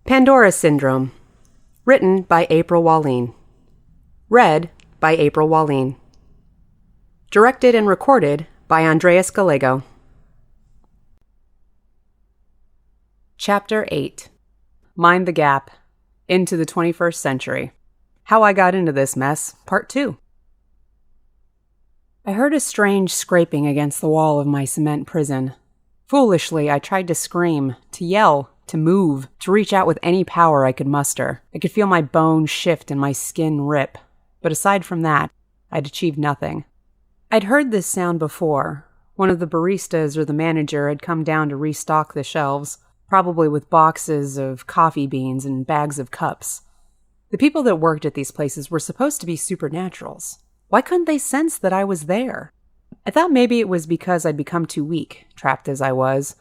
Pandora Syndrome. Written by April Walleen. Read by April Walleen. Directed and recorded by Andreas Gallego. Chapter 8. Mind the Gap. Into the 21st Century. How I Got Into This Mess, Part 2. I heard a strange scraping against the wall of my cement prison. Foolishly, I tried to scream, to yell, to move, to reach out with any power I could muster. I could feel my bones shift and my skin rip. But aside from that, I'd achieved nothing. I'd heard this sound before. One of the baristas or the manager had come down to restock the shelves, probably with boxes of coffee beans and bags of cups. The people that worked at these places were supposed to be supernaturals. Why couldn't they sense that I was there? I thought maybe it was because I'd become too weak, trapped as I was,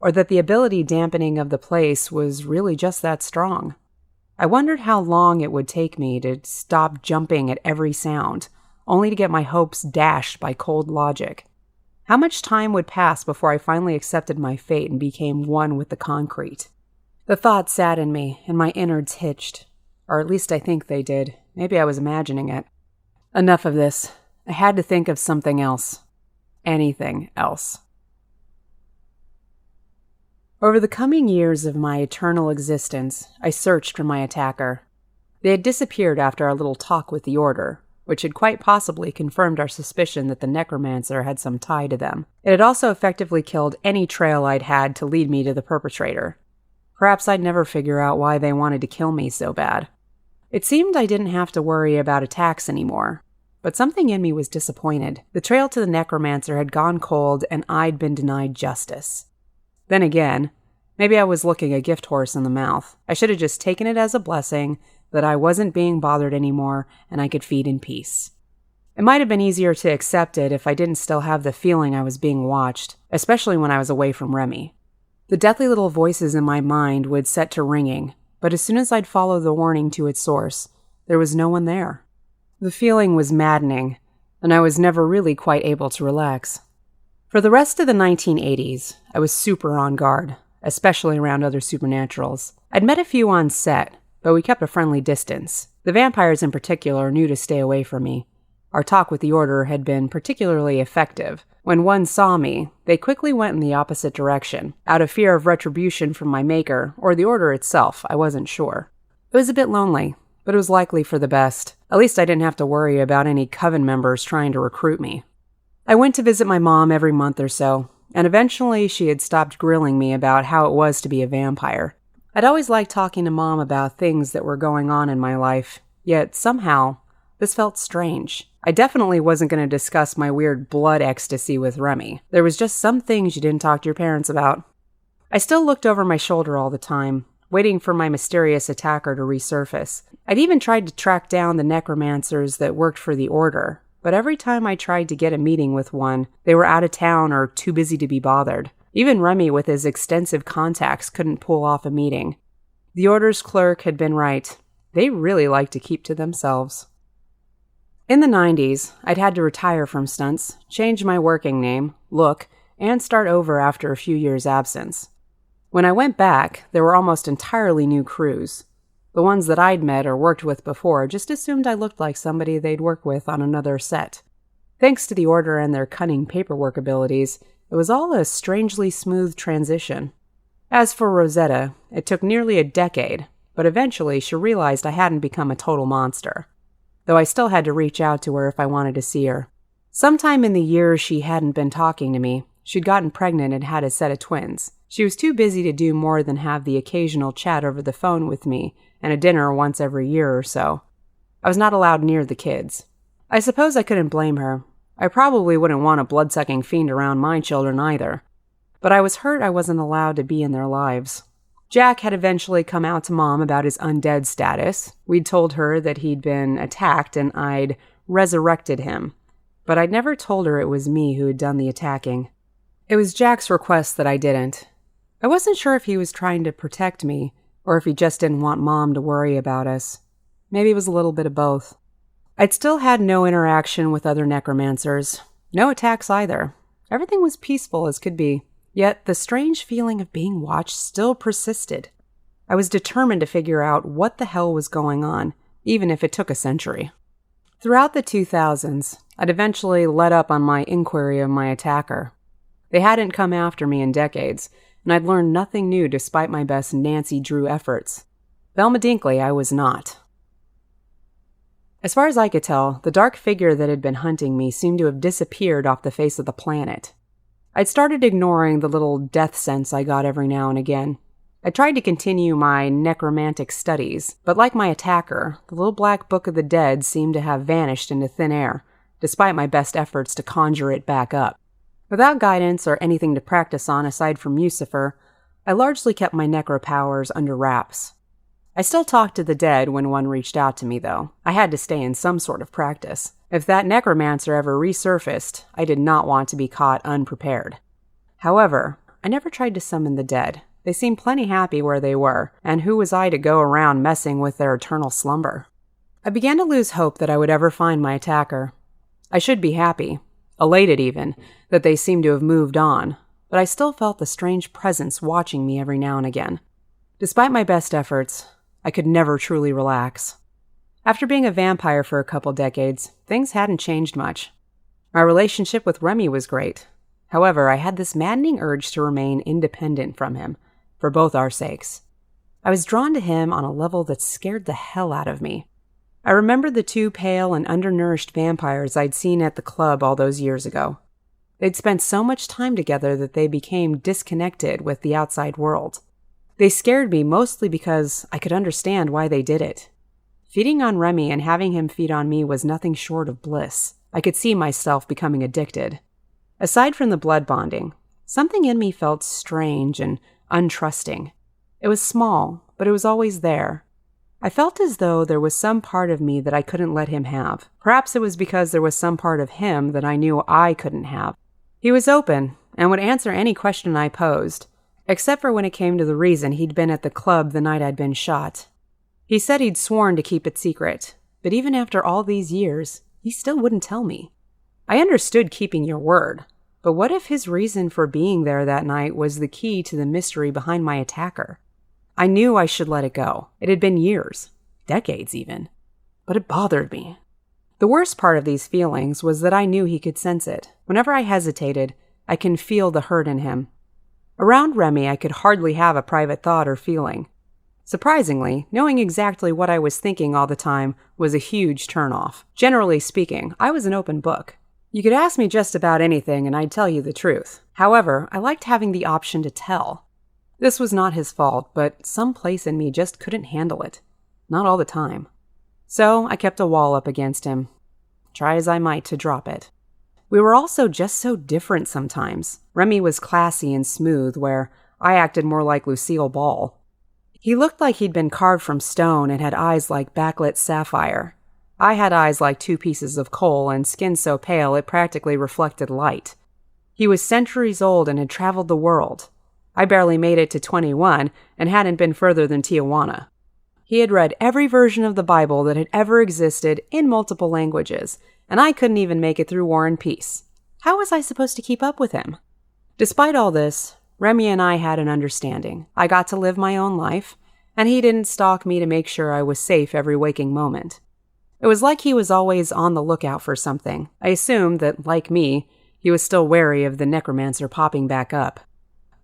or that the ability dampening of the place was really just that strong. I wondered how long it would take me to stop jumping at every sound, only to get my hopes dashed by cold logic. How much time would pass before I finally accepted my fate and became one with the concrete? The thought saddened me, and my innards hitched. Or at least I think they did. Maybe I was imagining it. Enough of this. I had to think of something else. Anything else. Over the coming years of my eternal existence, I searched for my attacker. They had disappeared after our little talk with the Order, which had quite possibly confirmed our suspicion that the necromancer had some tie to them. It had also effectively killed any trail I'd had to lead me to the perpetrator. Perhaps I'd never figure out why they wanted to kill me so bad. It seemed I didn't have to worry about attacks anymore. But something in me was disappointed. The trail to the necromancer had gone cold, and I'd been denied justice. Then again, maybe I was looking a gift horse in the mouth. I should have just taken it as a blessing that I wasn't being bothered anymore, and I could feed in peace. It might have been easier to accept it if I didn't still have the feeling I was being watched, especially when I was away from Remy. The deathly little voices in my mind would set to ringing, but as soon as I'd follow the warning to its source, there was no one there. The feeling was maddening, and I was never really quite able to relax. For the rest of the 1980s, I was super on guard, especially around other supernaturals. I'd met a few on set, but we kept a friendly distance. The vampires in particular knew to stay away from me. Our talk with the Order had been particularly effective. When one saw me, they quickly went in the opposite direction, out of fear of retribution from my maker, or the Order itself, I wasn't sure. It was a bit lonely, but it was likely for the best. At least I didn't have to worry about any coven members trying to recruit me. I went to visit my mom every month or so, and eventually she had stopped grilling me about how it was to be a vampire. I'd always liked talking to Mom about things that were going on in my life, yet somehow, this felt strange. I definitely wasn't going to discuss my weird blood ecstasy with Remy. There was just some things you didn't talk to your parents about. I still looked over my shoulder all the time, waiting for my mysterious attacker to resurface. I'd even tried to track down the necromancers that worked for the Order, but every time I tried to get a meeting with one, they were out of town or too busy to be bothered. Even Remy, with his extensive contacts, couldn't pull off a meeting. The Order's clerk had been right. They really liked to keep to themselves. In the 90s, I'd had to retire from stunts, change my working name, look, and start over after a few years' absence. When I went back, there were almost entirely new crews. The ones that I'd met or worked with before just assumed I looked like somebody they'd work with on another set. Thanks to the Order and their cunning paperwork abilities, it was all a strangely smooth transition. As for Rosetta, it took nearly a decade, but eventually she realized I hadn't become a total monster. Though I still had to reach out to her if I wanted to see her. Sometime in the years she hadn't been talking to me, she'd gotten pregnant and had a set of twins. She was too busy to do more than have the occasional chat over the phone with me and a dinner once every year or so. I was not allowed near the kids. I suppose I couldn't blame her. I probably wouldn't want a blood-sucking fiend around my children either. But I was hurt I wasn't allowed to be in their lives. Jack had eventually come out to Mom about his undead status. We'd told her that he'd been attacked and I'd resurrected him. But I'd never told her it was me who had done the attacking. It was Jack's request that I didn't. I wasn't sure if he was trying to protect me, or if he just didn't want Mom to worry about us. Maybe it was a little bit of both. I'd still had no interaction with other necromancers. No attacks either. Everything was peaceful as could be. Yet the strange feeling of being watched still persisted. I was determined to figure out what the hell was going on, even if it took a century. Throughout the 2000s, I'd eventually let up on my inquiry of my attacker. They hadn't come after me in decades, and I'd learned nothing new despite my best Nancy Drew efforts. Velma Dinkley, I was not. As far as I could tell, the dark figure that had been hunting me seemed to have disappeared off the face of the planet. I'd started ignoring the little death sense I got every now and again. I tried to continue my necromantic studies, but like my attacker, the little black book of the dead seemed to have vanished into thin air, despite my best efforts to conjure it back up. Without guidance or anything to practice on aside from Lucifer, I largely kept my necro powers under wraps. I still talked to the dead when one reached out to me, though. I had to stay in some sort of practice. If that necromancer ever resurfaced, I did not want to be caught unprepared. However, I never tried to summon the dead. They seemed plenty happy where they were, and who was I to go around messing with their eternal slumber? I began to lose hope that I would ever find my attacker. I should be happy, elated even, that they seemed to have moved on, but I still felt the strange presence watching me every now and again. Despite my best efforts, I could never truly relax. After being a vampire for a couple decades, things hadn't changed much. My relationship with Remy was great. However, I had this maddening urge to remain independent from him, for both our sakes. I was drawn to him on a level that scared the hell out of me. I remembered the two pale and undernourished vampires I'd seen at the club all those years ago. They'd spent so much time together that they became disconnected with the outside world. They scared me mostly because I could understand why they did it. Feeding on Remy and having him feed on me was nothing short of bliss. I could see myself becoming addicted. Aside from the blood bonding, something in me felt strange and untrusting. It was small, but it was always there. I felt as though there was some part of me that I couldn't let him have. Perhaps it was because there was some part of him that I knew I couldn't have. He was open and would answer any question I posed, except for when it came to the reason he'd been at the club the night I'd been shot. He said he'd sworn to keep it secret, but even after all these years, he still wouldn't tell me. I understood keeping your word, but what if his reason for being there that night was the key to the mystery behind my attacker? I knew I should let it go. It had been years, decades even, but it bothered me. The worst part of these feelings was that I knew he could sense it. Whenever I hesitated, I can feel the hurt in him. Around Remy, I could hardly have a private thought or feeling. Surprisingly, knowing exactly what I was thinking all the time was a huge turnoff. Generally speaking, I was an open book. You could ask me just about anything and I'd tell you the truth. However, I liked having the option to tell. This was not his fault, but some place in me just couldn't handle it. Not all the time. So I kept a wall up against him. Try as I might to drop it. We were also just so different sometimes. Remy was classy and smooth, where I acted more like Lucille Ball. He looked like he'd been carved from stone and had eyes like backlit sapphire. I had eyes like two pieces of coal and skin so pale it practically reflected light. He was centuries old and had traveled the world. I barely made it to 21 and hadn't been further than Tijuana. He had read every version of the Bible that had ever existed in multiple languages, and I couldn't even make it through War and Peace. How was I supposed to keep up with him? Despite all this, Remy and I had an understanding. I got to live my own life, and he didn't stalk me to make sure I was safe every waking moment. It was like he was always on the lookout for something. I assumed that, like me, he was still wary of the necromancer popping back up.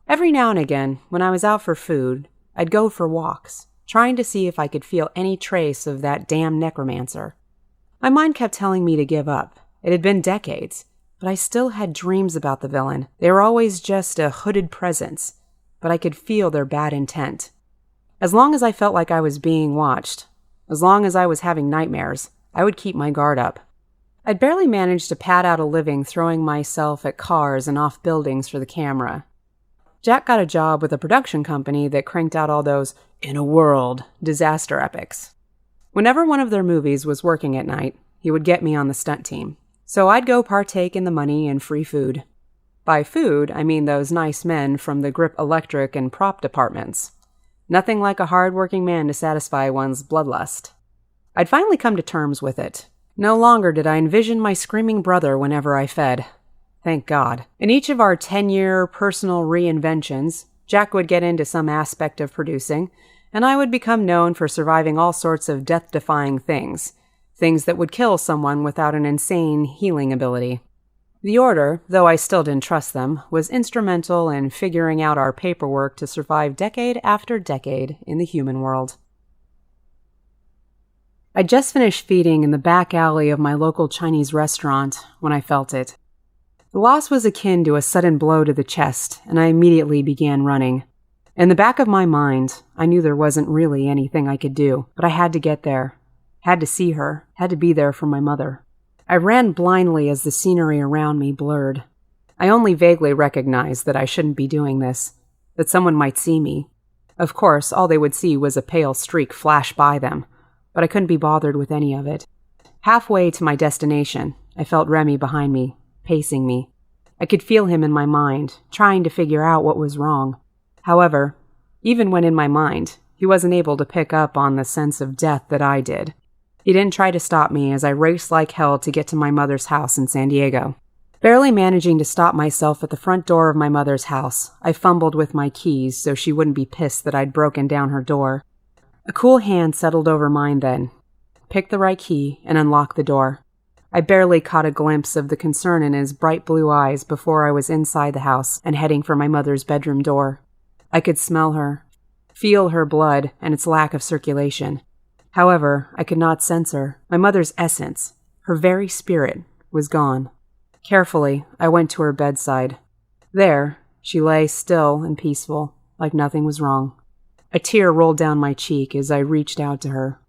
Every now and again, when I was out for food, I'd go for walks, trying to see if I could feel any trace of that damn necromancer. My mind kept telling me to give up. It had been decades, but I still had dreams about the villain. They were always just a hooded presence, but I could feel their bad intent. As long as I felt like I was being watched, as long as I was having nightmares, I would keep my guard up. I'd barely managed to pad out a living throwing myself at cars and off buildings for the camera. Jack got a job with a production company that cranked out all those in a world disaster epics. Whenever one of their movies was working at night, he would get me on the stunt team. So I'd go partake in the money and free food. By food, I mean those nice men from the grip electric and prop departments. Nothing like a hard-working man to satisfy one's bloodlust. I'd finally come to terms with it. No longer did I envision my screaming brother whenever I fed. Thank God. In each of our 10-year personal reinventions, Jack would get into some aspect of producing, and I would become known for surviving all sorts of death-defying things that would kill someone without an insane healing ability. The Order, though I still didn't trust them, was instrumental in figuring out our paperwork to survive decade after decade in the human world. I just finished feeding in the back alley of my local Chinese restaurant when I felt it. The loss was akin to a sudden blow to the chest, and I immediately began running. In the back of my mind, I knew there wasn't really anything I could do, but I had to get there. Had to see her, had to be there for my mother. I ran blindly as the scenery around me blurred. I only vaguely recognized that I shouldn't be doing this, that someone might see me. Of course, all they would see was a pale streak flash by them, but I couldn't be bothered with any of it. Halfway to my destination, I felt Remy behind me, pacing me. I could feel him in my mind, trying to figure out what was wrong. However, even when in my mind, he wasn't able to pick up on the sense of death that I did. He didn't try to stop me as I raced like hell to get to my mother's house in San Diego. Barely managing to stop myself at the front door of my mother's house, I fumbled with my keys so she wouldn't be pissed that I'd broken down her door. A cool hand settled over mine then, picked the right key, and unlocked the door. I barely caught a glimpse of the concern in his bright blue eyes before I was inside the house and heading for my mother's bedroom door. I could smell her, feel her blood and its lack of circulation. However, I could not sense her. My mother's essence, her very spirit, was gone. Carefully, I went to her bedside. There, she lay still and peaceful, like nothing was wrong. A tear rolled down my cheek as I reached out to her,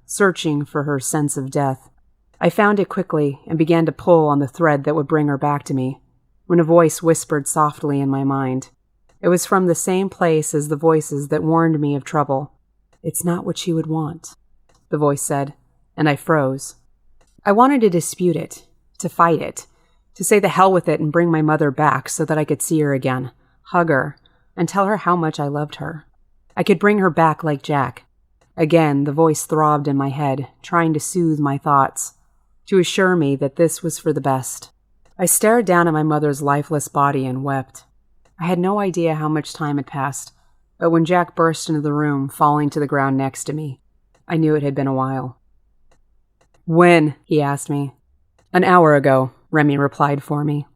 searching for her sense of death. I found it quickly and began to pull on the thread that would bring her back to me, when a voice whispered softly in my mind. It was from the same place as the voices that warned me of trouble. "It's not what she would want," the voice said, and I froze. I wanted to dispute it, to fight it, to say the hell with it and bring my mother back so that I could see her again, hug her, and tell her how much I loved her. I could bring her back like Jack. Again, the voice throbbed in my head, trying to soothe my thoughts, to assure me that this was for the best. I stared down at my mother's lifeless body and wept. I had no idea how much time had passed, but when Jack burst into the room, falling to the ground next to me, I knew it had been a while. "When?" he asked me. "An hour ago," Remy replied for me.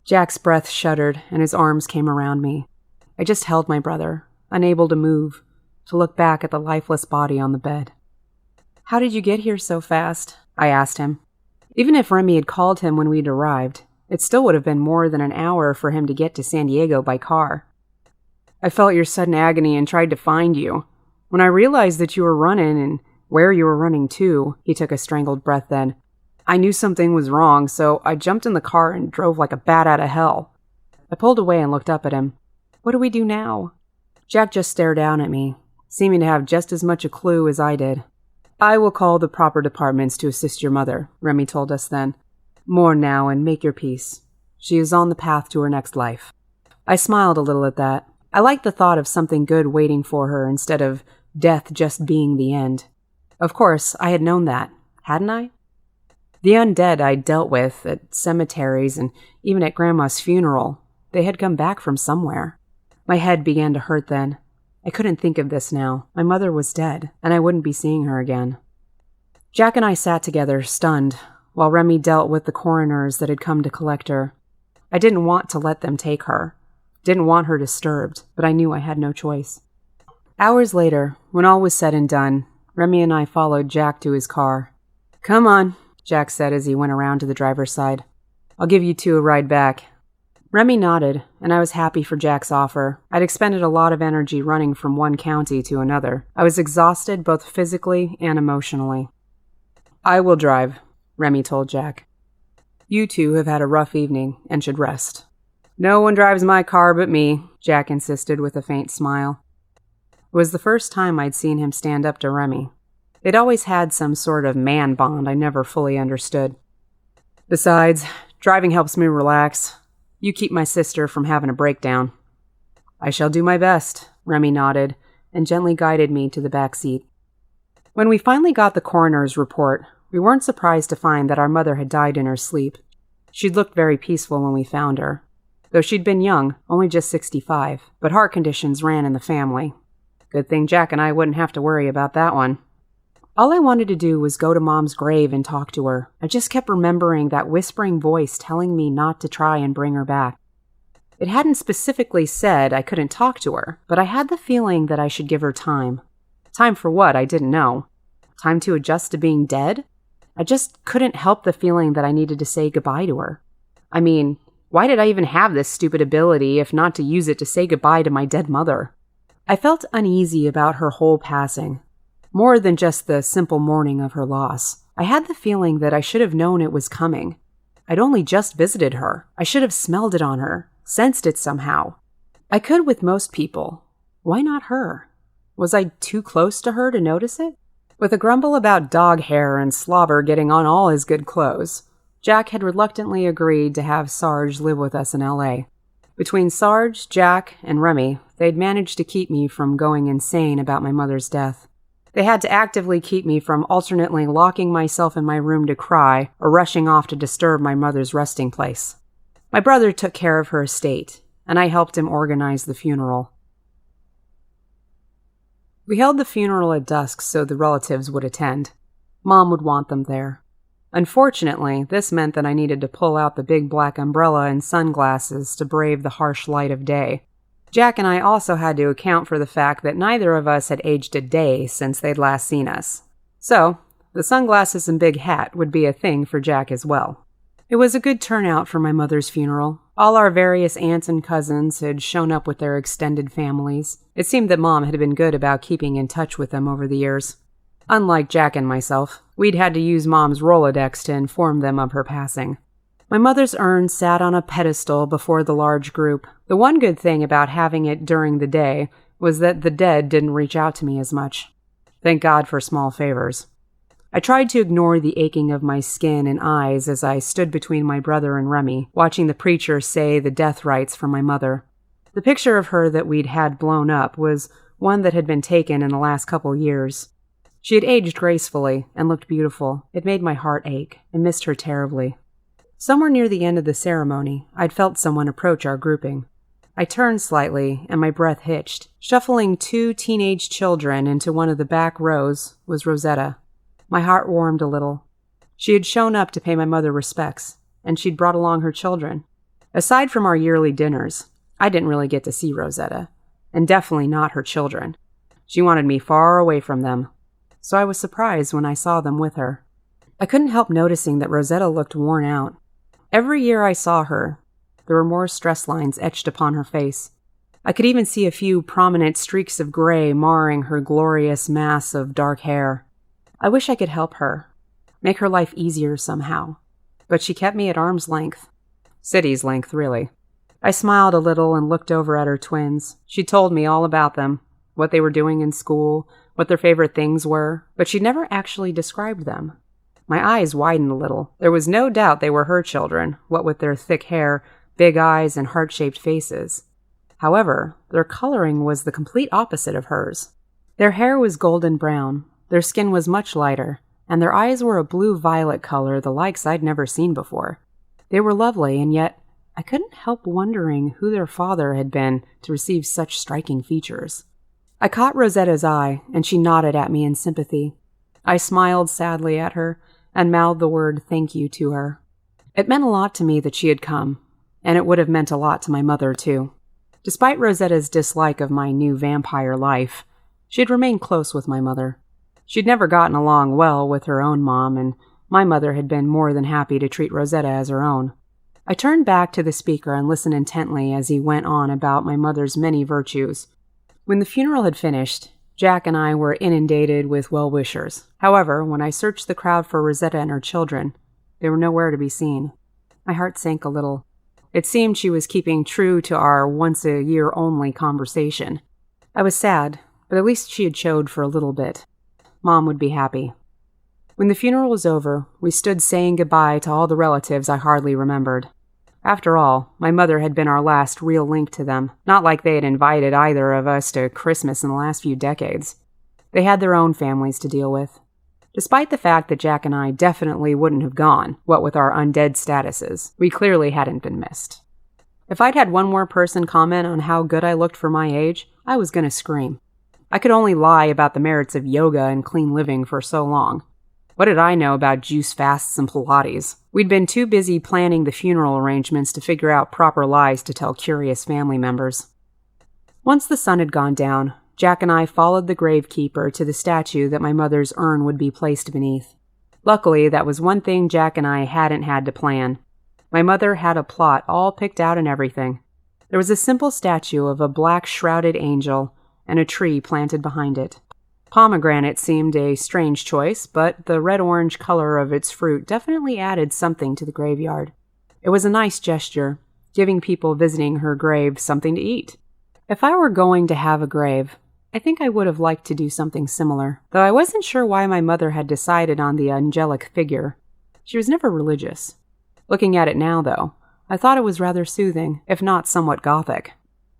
Jack's breath shuddered, and his arms came around me. I just held my brother, unable to move, to look back at the lifeless body on the bed. "How did you get here so fast?" I asked him. Even if Remy had called him when we'd arrived, it still would have been more than an hour for him to get to San Diego by car. "I felt your sudden agony and tried to find you. When I realized that you were running and where you were running to," he took a strangled breath then, "I knew something was wrong, so I jumped in the car and drove like a bat out of hell." I pulled away and looked up at him. "What do we do now?" Jack just stared down at me, seeming to have just as much a clue as I did. "I will call the proper departments to assist your mother," Remy told us then. "Mourn now and make your peace. She is on the path to her next life." I smiled a little at that. I liked the thought of something good waiting for her instead of death just being the end. Of course, I had known that, hadn't I? The undead I'd dealt with at cemeteries and even at Grandma's funeral, they had come back from somewhere. My head began to hurt then. I couldn't think of this now. My mother was dead, and I wouldn't be seeing her again. Jack and I sat together, stunned, while Remy dealt with the coroners that had come to collect her. I didn't want to let them take her. Didn't want her disturbed, but I knew I had no choice. Hours later, when all was said and done, Remy and I followed Jack to his car. "Come on," Jack said as he went around to the driver's side. "I'll give you two a ride back." Remy nodded, and I was happy for Jack's offer. I'd expended a lot of energy running from one county to another. I was exhausted both physically and emotionally. "I will drive," Remy told Jack. "You two have had a rough evening and should rest." "No one drives my car but me," Jack insisted with a faint smile. It was the first time I'd seen him stand up to Remy. They'd always had some sort of man bond I never fully understood. "Besides, driving helps me relax. You keep my sister from having a breakdown." "I shall do my best," Remy nodded, and gently guided me to the back seat. When we finally got the coroner's report, we weren't surprised to find that our mother had died in her sleep. She'd looked very peaceful when we found her, though she'd been young, only just 65, but heart conditions ran in the family. Good thing Jack and I wouldn't have to worry about that one. All I wanted to do was go to Mom's grave and talk to her. I just kept remembering that whispering voice telling me not to try and bring her back. It hadn't specifically said I couldn't talk to her, but I had the feeling that I should give her time. Time for what, I didn't know. Time to adjust to being dead? I just couldn't help the feeling that I needed to say goodbye to her. I mean, why did I even have this stupid ability if not to use it to say goodbye to my dead mother? I felt uneasy about her whole passing. More than just the simple mourning of her loss. I had the feeling that I should have known it was coming. I'd only just visited her. I should have smelled it on her, sensed it somehow. I could with most people. Why not her? Was I too close to her to notice it? With a grumble about dog hair and slobber getting on all his good clothes, Jack had reluctantly agreed to have Sarge live with us in L.A. Between Sarge, Jack, and Remy, they'd managed to keep me from going insane about my mother's death. They had to actively keep me from alternately locking myself in my room to cry or rushing off to disturb my mother's resting place. My brother took care of her estate, and I helped him organize the funeral. We held the funeral at dusk so the relatives would attend. Mom would want them there. Unfortunately, this meant that I needed to pull out the big black umbrella and sunglasses to brave the harsh light of day. Jack and I also had to account for the fact that neither of us had aged a day since they'd last seen us. So, the sunglasses and big hat would be a thing for Jack as well. It was a good turnout for my mother's funeral. All our various aunts and cousins had shown up with their extended families. It seemed that Mom had been good about keeping in touch with them over the years. Unlike Jack and myself, we'd had to use Mom's Rolodex to inform them of her passing. My mother's urn sat on a pedestal before the large group. The one good thing about having it during the day was that the dead didn't reach out to me as much. Thank God for small favors. I tried to ignore the aching of my skin and eyes as I stood between my brother and Remy, watching the preacher say the death rites for my mother. The picture of her that we'd had blown up was one that had been taken in the last couple years. She had aged gracefully and looked beautiful. It made my heart ache. I missed her terribly. Somewhere near the end of the ceremony, I'd felt someone approach our grouping. I turned slightly, and my breath hitched. Shuffling 2 teenage children into one of the back rows was Rosetta. My heart warmed a little. She had shown up to pay my mother respects, and she'd brought along her children. Aside from our yearly dinners, I didn't really get to see Rosetta, and definitely not her children. She wanted me far away from them, so I was surprised when I saw them with her. I couldn't help noticing that Rosetta looked worn out. Every year I saw her, there were more stress lines etched upon her face. I could even see a few prominent streaks of gray marring her glorious mass of dark hair. I wish I could help her, make her life easier somehow, but she kept me at arm's length. City's length, really. I smiled a little and looked over at her twins. She told me all about them, what they were doing in school, what their favorite things were, but she never actually described them. My eyes widened a little. There was no doubt they were her children, what with their thick hair, big eyes, and heart-shaped faces. However, their coloring was the complete opposite of hers. Their hair was golden brown, their skin was much lighter, and their eyes were a blue-violet color the likes I'd never seen before. They were lovely, and yet I couldn't help wondering who their father had been to receive such striking features. I caught Rosetta's eye, and she nodded at me in sympathy. I smiled sadly at her, and mouthed the word thank you to her. It meant a lot to me that she had come, and it would have meant a lot to my mother, too. Despite Rosetta's dislike of my new vampire life, she had remained close with my mother. She'd never gotten along well with her own mom, and my mother had been more than happy to treat Rosetta as her own. I turned back to the speaker and listened intently as he went on about my mother's many virtues. When the funeral had finished, Jack and I were inundated with well-wishers. However, when I searched the crowd for Rosetta and her children, they were nowhere to be seen. My heart sank a little. It seemed she was keeping true to our once-a-year-only conversation. I was sad, but at least she had showed for a little bit. Mom would be happy. When the funeral was over, we stood saying goodbye to all the relatives I hardly remembered. After all, my mother had been our last real link to them, not like they had invited either of us to Christmas in the last few decades. They had their own families to deal with. Despite the fact that Jack and I definitely wouldn't have gone, what with our undead statuses, we clearly hadn't been missed. If I'd had one more person comment on how good I looked for my age, I was going to scream. I could only lie about the merits of yoga and clean living for so long. What did I know about juice fasts and Pilates? We'd been too busy planning the funeral arrangements to figure out proper lies to tell curious family members. Once the sun had gone down, Jack and I followed the gravekeeper to the statue that my mother's urn would be placed beneath. Luckily, that was one thing Jack and I hadn't had to plan. My mother had a plot all picked out and everything. There was a simple statue of a black shrouded angel and a tree planted behind it. Pomegranate seemed a strange choice, but the red-orange color of its fruit definitely added something to the graveyard. It was a nice gesture, giving people visiting her grave something to eat. If I were going to have a grave, I think I would have liked to do something similar, though I wasn't sure why my mother had decided on the angelic figure. She was never religious. Looking at it now, though, I thought it was rather soothing, if not somewhat gothic.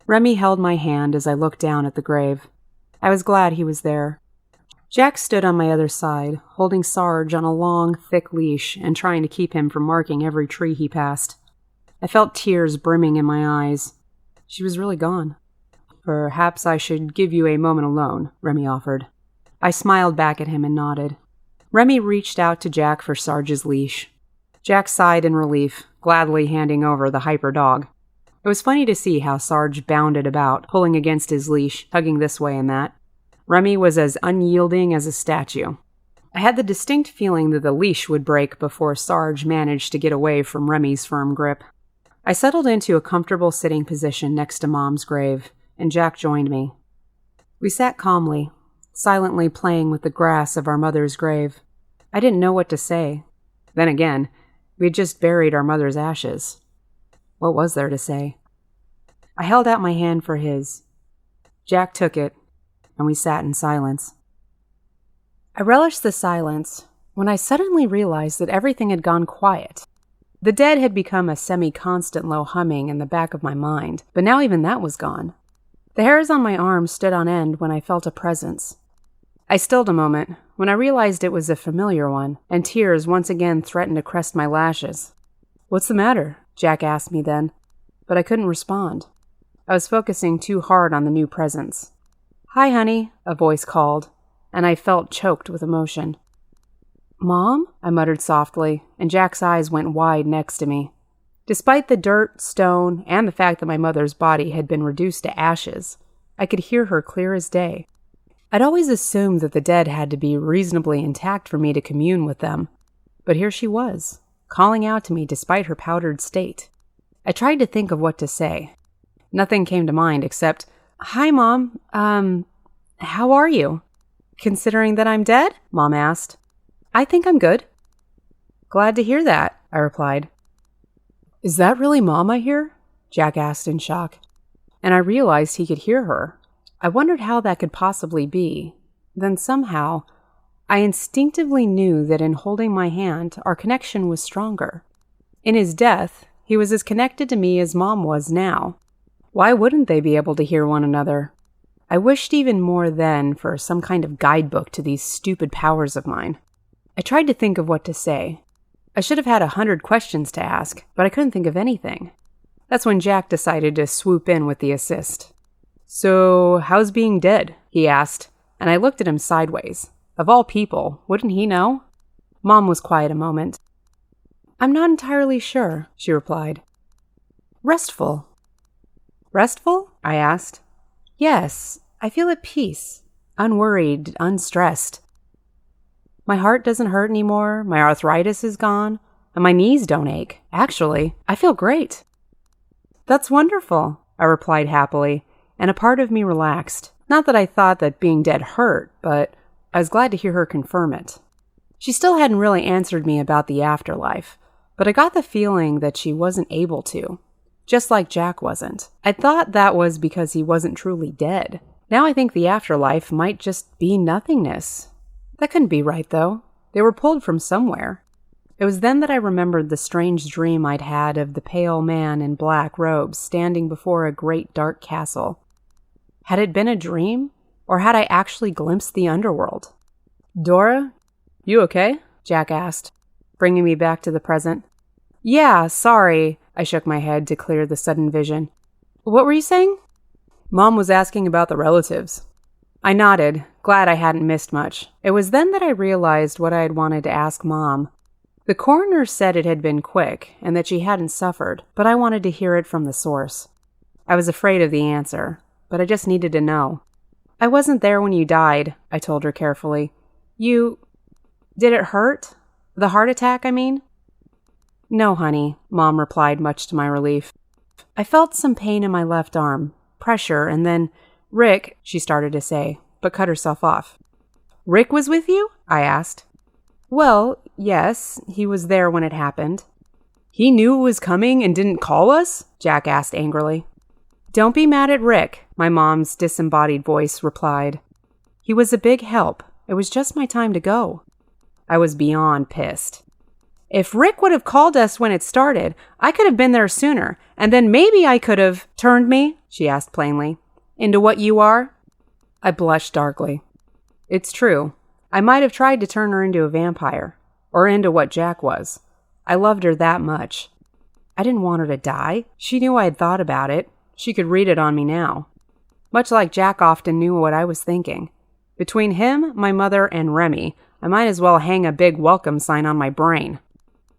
Remy held my hand as I looked down at the grave. I was glad he was there. Jack stood on my other side, holding Sarge on a long, thick leash and trying to keep him from marking every tree he passed. I felt tears brimming in my eyes. She was really gone. "Perhaps I should give you a moment alone," Remy offered. I smiled back at him and nodded. Remy reached out to Jack for Sarge's leash. Jack sighed in relief, gladly handing over the hyper dog. It was funny to see how Sarge bounded about, pulling against his leash, tugging this way and that. Remy was as unyielding as a statue. I had the distinct feeling that the leash would break before Sarge managed to get away from Remy's firm grip. I settled into a comfortable sitting position next to Mom's grave, and Jack joined me. We sat calmly, silently playing with the grass of our mother's grave. I didn't know what to say. Then again, we had just buried our mother's ashes. What was there to say? I held out my hand for his. Jack took it, and we sat in silence. I relished the silence when I suddenly realized that everything had gone quiet. The dead had become a semi-constant low humming in the back of my mind, but now even that was gone. The hairs on my arms stood on end when I felt a presence. I stilled a moment when I realized it was a familiar one, and tears once again threatened to crest my lashes. "What's the matter?" Jack asked me then, but I couldn't respond. I was focusing too hard on the new presence. "Hi, honey," a voice called, and I felt choked with emotion. "Mom?" I muttered softly, and Jack's eyes went wide next to me. Despite the dirt, stone, and the fact that my mother's body had been reduced to ashes, I could hear her clear as day. I'd always assumed that the dead had to be reasonably intact for me to commune with them, but here she was, calling out to me despite her powdered state. I tried to think of what to say. Nothing came to mind except, "Hi, Mom. How are you?" "Considering that I'm dead?" Mom asked. "I think I'm good." "Glad to hear that," I replied. "Is that really Mom I hear?" Jack asked in shock. And I realized he could hear her. I wondered how that could possibly be. Then somehow, I instinctively knew that in holding my hand, our connection was stronger. In his death, he was as connected to me as Mom was now. Why wouldn't they be able to hear one another? I wished even more then for some kind of guidebook to these stupid powers of mine. I tried to think of what to say. I should have had 100 questions to ask, but I couldn't think of anything. That's when Jack decided to swoop in with the assist. "So, how's being dead?" he asked, and I looked at him sideways. Of all people, wouldn't he know? Mom was quiet a moment. "I'm not entirely sure," she replied. "Restful." "Restful?" I asked. "Yes, I feel at peace, unworried, unstressed. My heart doesn't hurt anymore, my arthritis is gone, and my knees don't ache. Actually, I feel great." "That's wonderful," I replied happily, and a part of me relaxed. Not that I thought that being dead hurt, but I was glad to hear her confirm it. She still hadn't really answered me about the afterlife, but I got the feeling that she wasn't able to. Just like Jack wasn't. I thought that was because he wasn't truly dead. Now I think the afterlife might just be nothingness. That couldn't be right, though. They were pulled from somewhere. It was then that I remembered the strange dream I'd had of the pale man in black robes standing before a great dark castle. Had it been a dream, or had I actually glimpsed the underworld? "Dora, you okay?" Jack asked, bringing me back to the present. "Yeah, sorry," I shook my head to clear the sudden vision. "What were you saying?" "Mom was asking about the relatives." I nodded, glad I hadn't missed much. It was then that I realized what I had wanted to ask Mom. The coroner said it had been quick and that she hadn't suffered, but I wanted to hear it from the source. I was afraid of the answer, but I just needed to know. I wasn't there when you died, I told her carefully. Did it hurt? The heart attack, I mean? No, honey, Mom replied, much to my relief. I felt some pain in my left arm, pressure, and then, Rick, she started to say, but cut herself off. Rick was with you? I asked. Well, yes, he was there when it happened. He knew it was coming and didn't call us? Jack asked angrily. Don't be mad at Rick, my mom's disembodied voice replied. He was a big help. It was just my time to go. I was beyond pissed. If Rick would have called us when it started, I could have been there sooner, and then maybe I could have turned me, she asked plainly, into what you are. I blushed darkly. It's true. I might have tried to turn her into a vampire, or into what Jack was. I loved her that much. I didn't want her to die. She knew I had thought about it. She could read it on me now. Much like Jack often knew what I was thinking. Between him, my mother, and Remy, I might as well hang a big welcome sign on my brain.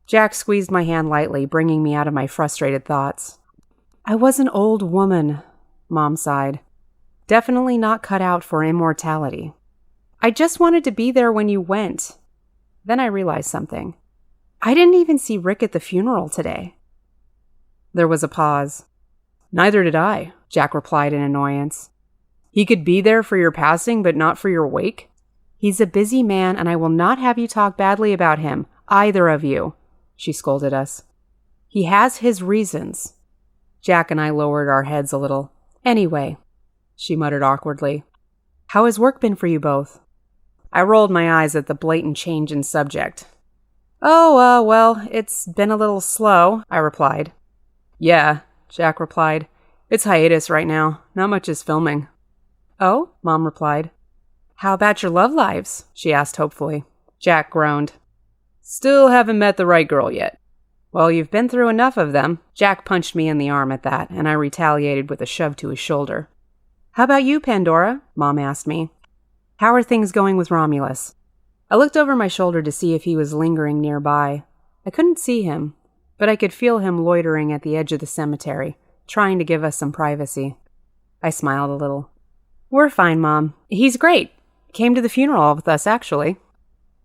Jack squeezed my hand lightly, bringing me out of my frustrated thoughts. I was an old woman, Mom sighed. Definitely not cut out for immortality. I just wanted to be there when you went. Then I realized something. I didn't even see Rick at the funeral today. There was a pause. Neither did I, Jack replied in annoyance. He could be there for your passing, but not for your wake? He's a busy man, and I will not have you talk badly about him, either of you, she scolded us. He has his reasons. Jack and I lowered our heads a little. Anyway, she muttered awkwardly. How has work been for you both? I rolled my eyes at the blatant change in subject. Oh, well, it's been a little slow, I replied. Yeah, Jack replied. It's hiatus right now. Not much is filming. Oh, Mom replied. How about your love lives? She asked hopefully. Jack groaned. Still haven't met the right girl yet. Well, you've been through enough of them. Jack punched me in the arm at that, and I retaliated with a shove to his shoulder. How about you, Pandora? Mom asked me. How are things going with Romulus? I looked over my shoulder to see if he was lingering nearby. I couldn't see him, but I could feel him loitering at the edge of the cemetery, trying to give us some privacy. I smiled a little. We're fine, Mom. He's great. Came to the funeral with us, actually.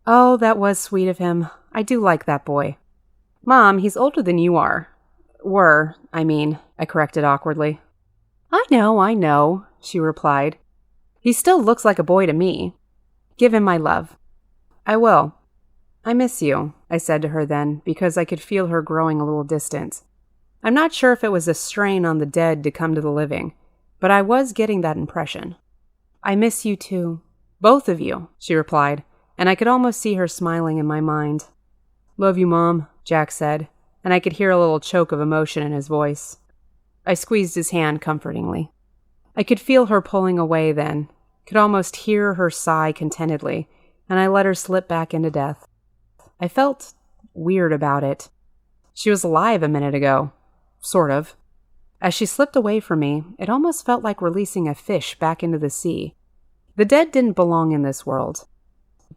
Oh, that was sweet of him. I do like that boy. Mom, he's older than you are. I corrected awkwardly. I know, she replied. He still looks like a boy to me. Give him my love. I will. I miss you, I said to her then, because I could feel her growing a little distant. I'm not sure if it was a strain on the dead to come to the living, but I was getting that impression. I miss you too. Both of you, she replied, and I could almost see her smiling in my mind. Love you, Mom, Jack said, and I could hear a little choke of emotion in his voice. I squeezed his hand comfortingly. I could feel her pulling away then, could almost hear her sigh contentedly, and I let her slip back into death. I felt weird about it. She was alive a minute ago. Sort of. As she slipped away from me, it almost felt like releasing a fish back into the sea. The dead didn't belong in this world.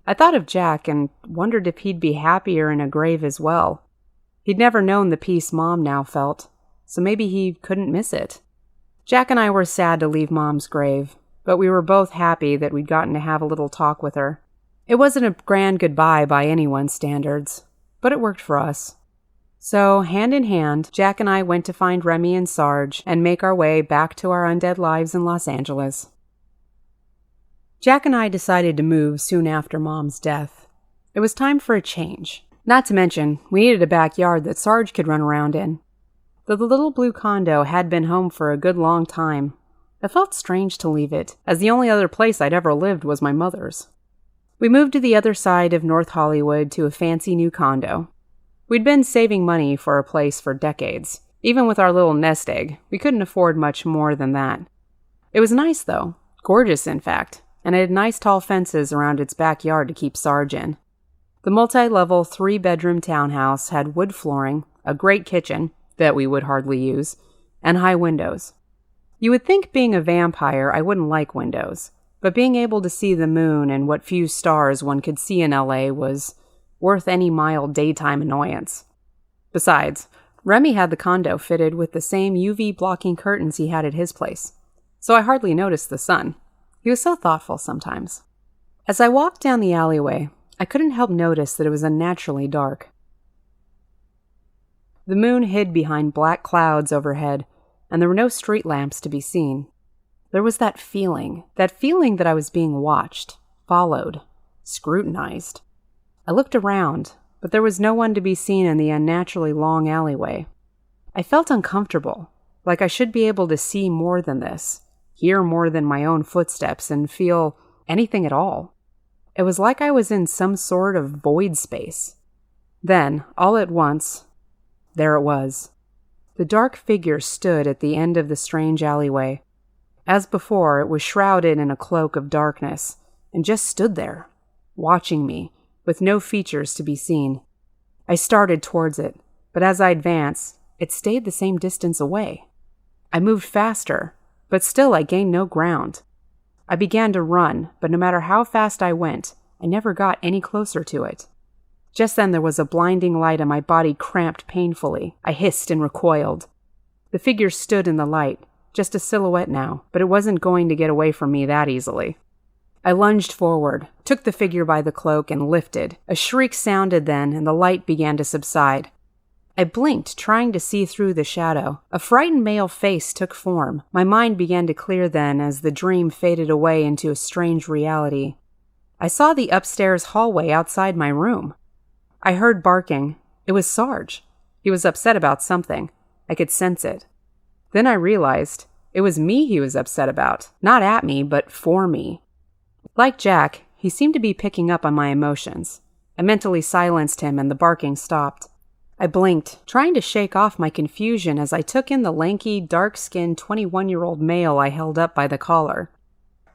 I thought of Jack and wondered if he'd be happier in a grave as well. He'd never known the peace Mom now felt, so maybe he couldn't miss it. Jack and I were sad to leave Mom's grave, but we were both happy that we'd gotten to have a little talk with her. It wasn't a grand goodbye by anyone's standards, but it worked for us. So, hand in hand, Jack and I went to find Remy and Sarge and make our way back to our undead lives in Los Angeles. Jack and I decided to move soon after Mom's death. It was time for a change. Not to mention, we needed a backyard that Sarge could run around in. Though the little blue condo had been home for a good long time, it felt strange to leave it, as the only other place I'd ever lived was my mother's. We moved to the other side of North Hollywood to a fancy new condo. We'd been saving money for a place for decades. Even with our little nest egg, we couldn't afford much more than that. It was nice, though. Gorgeous, in fact. And it had nice tall fences around its backyard to keep Sarge in. The multi-level 3-bedroom townhouse had wood flooring, a great kitchen, that we would hardly use, and high windows. You would think being a vampire I wouldn't like windows, but being able to see the moon and what few stars one could see in LA was worth any mild daytime annoyance. Besides, Remy had the condo fitted with the same UV-blocking curtains he had at his place, so I hardly noticed the sun. He was so thoughtful sometimes. As I walked down the alleyway, I couldn't help notice that it was unnaturally dark. The moon hid behind black clouds overhead, and there were no street lamps to be seen. There was that feeling that I was being watched, followed, scrutinized. I looked around, but there was no one to be seen in the unnaturally long alleyway. I felt uncomfortable, like I should be able to see more than this, hear more than my own footsteps, and feel anything at all. It was like I was in some sort of void space. Then, all at once, there it was. The dark figure stood at the end of the strange alleyway. As before, it was shrouded in a cloak of darkness, and just stood there, watching me, with no features to be seen. I started towards it, but as I advanced, it stayed the same distance away. I moved faster, but still I gained no ground. I began to run, but no matter how fast I went, I never got any closer to it. Just then there was a blinding light and my body cramped painfully. I hissed and recoiled. The figure stood in the light, just a silhouette now, but it wasn't going to get away from me that easily. I lunged forward, took the figure by the cloak, and lifted. A shriek sounded then, and the light began to subside. I blinked, trying to see through the shadow. A frightened male face took form. My mind began to clear then as the dream faded away into a strange reality. I saw the upstairs hallway outside my room. I heard barking. It was Sarge. He was upset about something. I could sense it. Then I realized it was me he was upset about. Not at me, but for me. Like Jack, he seemed to be picking up on my emotions. I mentally silenced him and the barking stopped. I blinked, trying to shake off my confusion as I took in the lanky, dark-skinned 21-year-old male I held up by the collar.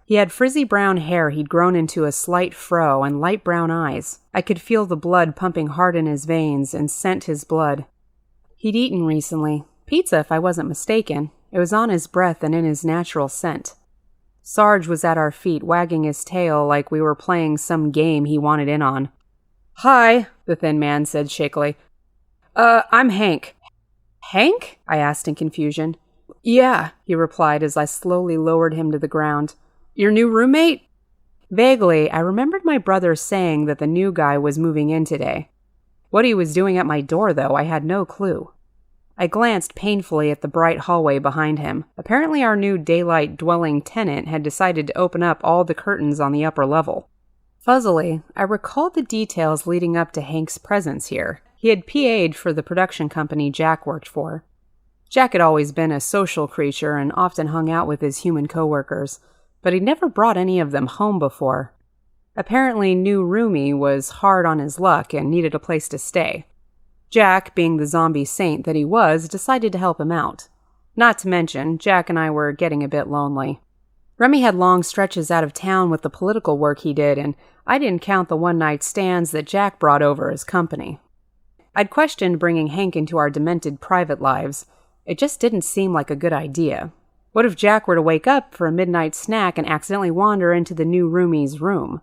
He had frizzy brown hair he'd grown into a slight fro and light brown eyes. I could feel the blood pumping hard in his veins and scent his blood. He'd eaten recently. Pizza, if I wasn't mistaken. It was on his breath and in his natural scent. Sarge was at our feet, wagging his tail like we were playing some game he wanted in on. "Hi," the thin man said shakily. I'm Hank." "Hank?" I asked in confusion. "Yeah," he replied as I slowly lowered him to the ground. "Your new roommate?" Vaguely, I remembered my brother saying that the new guy was moving in today. What he was doing at my door, though, I had no clue. I glanced painfully at the bright hallway behind him. Apparently our new daylight-dwelling tenant had decided to open up all the curtains on the upper level. Fuzzily, I recalled the details leading up to Hank's presence here. He had PA'd for the production company Jack worked for. Jack had always been a social creature and often hung out with his human coworkers, but he'd never brought any of them home before. Apparently, new roomie was hard on his luck and needed a place to stay. Jack, being the zombie saint that he was, decided to help him out. Not to mention, Jack and I were getting a bit lonely. Remy had long stretches out of town with the political work he did, and I didn't count the one-night stands that Jack brought over as company. I'd questioned bringing Hank into our demented private lives. It just didn't seem like a good idea. What if Jack were to wake up for a midnight snack and accidentally wander into the new roomie's room?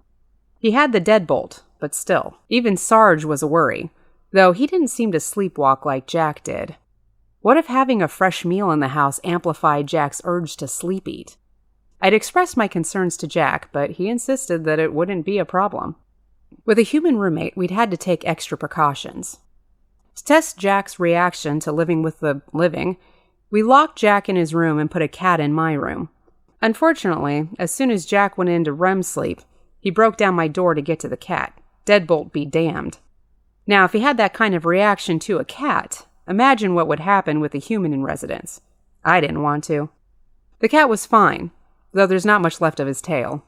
He had the deadbolt, but still. Even Sarge was a worry, though he didn't seem to sleepwalk like Jack did. What if having a fresh meal in the house amplified Jack's urge to sleep eat? I'd expressed my concerns to Jack, but he insisted that it wouldn't be a problem. With a human roommate, we'd had to take extra precautions. To test Jack's reaction to living with the living, we locked Jack in his room and put a cat in my room. Unfortunately, as soon as Jack went into REM sleep, he broke down my door to get to the cat. Deadbolt be damned. Now, if he had that kind of reaction to a cat, imagine what would happen with a human in residence. I didn't want to. The cat was fine, though there's not much left of his tail.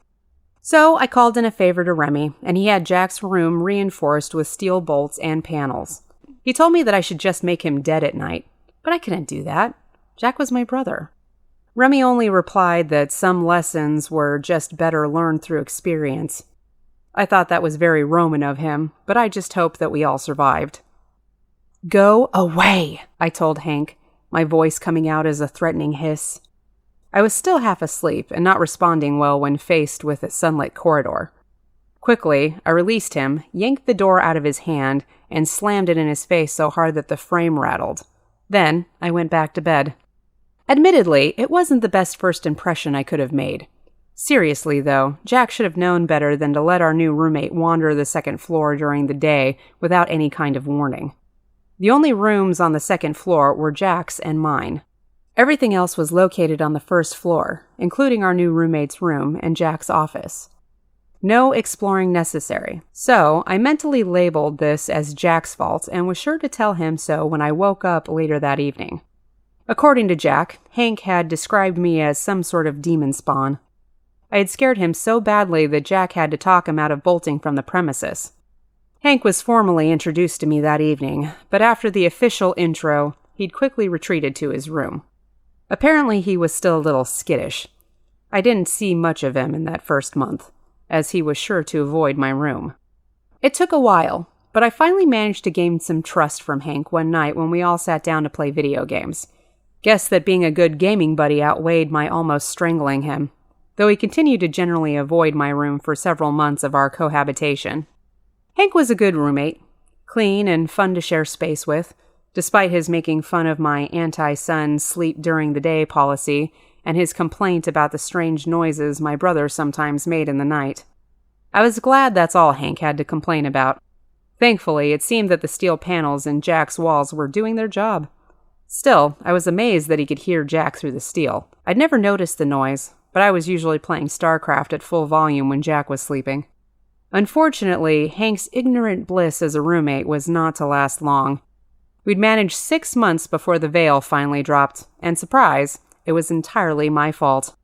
So I called in a favor to Remy, and he had Jack's room reinforced with steel bolts and panels. He told me that I should just make him dead at night, but I couldn't do that. Jack was my brother. Remy only replied that some lessons were just better learned through experience. I thought that was very Roman of him, but I just hoped that we all survived. "Go away," I told Hank, my voice coming out as a threatening hiss. I was still half asleep and not responding well when faced with a sunlit corridor. Quickly, I released him, yanked the door out of his hand, and slammed it in his face so hard that the frame rattled. Then, I went back to bed. Admittedly, it wasn't the best first impression I could have made. Seriously, though, Jack should have known better than to let our new roommate wander the second floor during the day without any kind of warning. The only rooms on the second floor were Jack's and mine. Everything else was located on the first floor, including our new roommate's room and Jack's office. No exploring necessary, so I mentally labeled this as Jack's fault and was sure to tell him so when I woke up later that evening. According to Jack, Hank had described me as some sort of demon spawn. I had scared him so badly that Jack had to talk him out of bolting from the premises. Hank was formally introduced to me that evening, but after the official intro, he'd quickly retreated to his room. Apparently he was still a little skittish. I didn't see much of him in that first month, as he was sure to avoid my room. It took a while, but I finally managed to gain some trust from Hank one night when we all sat down to play video games. Guess that being a good gaming buddy outweighed my almost strangling him, though he continued to generally avoid my room for several months of our cohabitation. Hank was a good roommate, clean and fun to share space with, despite his making fun of my anti-son sleep-during-the-day policy and his complaint about the strange noises my brother sometimes made in the night. I was glad that's all Hank had to complain about. Thankfully, it seemed that the steel panels in Jack's walls were doing their job. Still, I was amazed that he could hear Jack through the steel. I'd never noticed the noise, but I was usually playing StarCraft at full volume when Jack was sleeping. Unfortunately, Hank's ignorant bliss as a roommate was not to last long. We'd managed 6 months before the veil finally dropped, and surprise, it was entirely my fault.